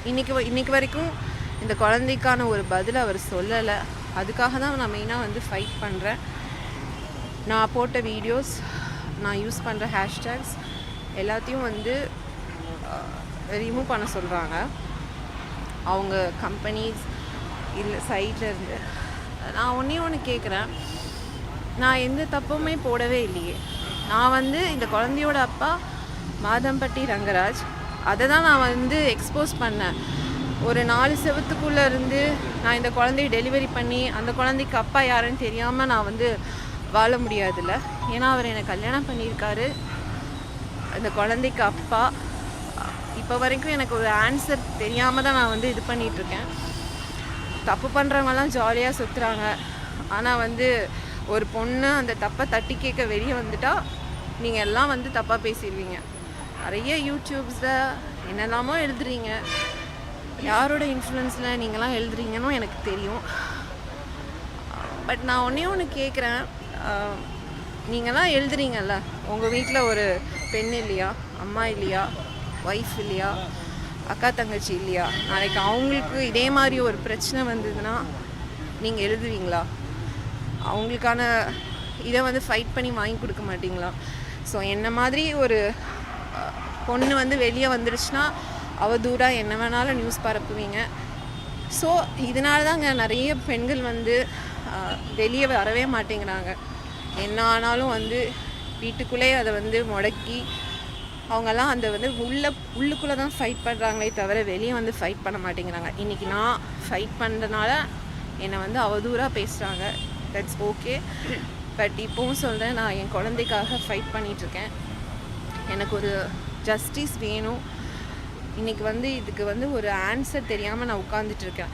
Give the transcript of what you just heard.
இன்னைக்கு வரைக்கும் இந்த குழந்தைக்கான ஒரு பதில் அவர் சொல்லலை. அதுக்காக தான் நான் மெயினாக வந்து ஃபைட் பண்ணுறேன். நான் போட்ட வீடியோஸ், நான் யூஸ் பண்ணுற ஹேஷ்டேக்ஸ் எல்லாத்தையும் வந்து ரிமூவ் பண்ண சொல்கிறாங்க அவங்க கம்பெனிஸ் இல்லை சைடில் இருந்து. நான் ஒன்று கேட்குறேன், நான் எந்த தப்புமே போடவே இல்லையே. நான் வந்து இந்த குழந்தையோட அப்பா மாதம்பட்டி ரங்கராஜ், அதை தான் நான் வந்து எக்ஸ்போஸ் பண்ணேன். ஒரு 4 செவத்துக்குள்ளே இருந்து நான் இந்த குழந்தைய டெலிவரி பண்ணி அந்த குழந்தைக்கு அப்பா யாருன்னு தெரியாமல் நான் வந்து வாழ முடியாதுல்ல. ஏன்னா அவர் என்னை கல்யாணம் பண்ணியிருக்காரு, அந்த குழந்தைக்கு அப்பா. இப்போ வரைக்கும் எனக்கு ஒரு ஆன்சர் தெரியாமல் தான் நான் வந்து இது பண்ணிகிட்ருக்கேன். தப்பு பண்ணுறவங்கலாம் ஜாலியாக சுற்றுறாங்க. ஆனால் வந்து ஒரு பொண்ணு அந்த தப்பை தட்டி கேட்க வெளியே வந்துட்டா நீங்கள் எல்லாம் வந்து தப்பாக பேசிடுவீங்க. நிறைய யூடியூப்ஸில் என்னெல்லாமோ எழுதுறீங்க, யாரோட இன்ஃப்ளூயன்ஸில் நீங்களாம் எழுதுறீங்கன்னு எனக்கு தெரியும். பட் நான் ஒன்று கேட்குறேன், நீங்களாம் எழுதுறீங்கல்ல, உங்கள் வீட்டில் ஒரு பெண் இல்லையா, அம்மா இல்லையா, ஒய்ஃப் இல்லையா, அக்கா தங்கச்சி இல்லையா? நாளைக்கு அவங்களுக்கு இதே மாதிரி ஒரு பிரச்சனை வந்ததுன்னா நீங்கள் எழுதுவீங்களா? அவங்களுக்கான இதை வந்து ஃபைட் பண்ணி வாங்கி கொடுக்க மாட்டிங்களா? ஸோ என்ன மாதிரி ஒரு பொண்ணு வந்து வெளியே வந்துடுச்சுன்னா அவதூறாக என்ன வேணாலும் நியூஸ் பரப்புவீங்க. ஸோ இதனால தாங்க நிறைய பெண்கள் வந்து வெளியே வரவே மாட்டேங்கிறாங்க. என்ன ஆனாலும் வந்து வீட்டுக்குள்ளே அதை வந்து முடக்கி அவங்கெல்லாம் அந்த வந்து உள்ளுக்குள்ளே தான் ஃபைட் பண்ணுறாங்களே தவிர வெளியே வந்து ஃபைட் பண்ண மாட்டேங்கிறாங்க. இன்றைக்கி நான் ஃபைட் பண்ணுறதுனால என்னை வந்து அவதூறாக பேசுகிறாங்க, தட்ஸ் ஓகே. பட் இப்போவும் சொல்கிறேன், நான் என் குழந்தைக்காக ஃபைட் பண்ணிகிட்ருக்கேன். எனக்கு ஒரு ஜஸ்டிஸ் வேணும். இன்றைக்கி வந்து இதுக்கு வந்து ஒரு ஆன்சர் தெரியாமல் நான் உட்காந்துட்ருக்கேன்.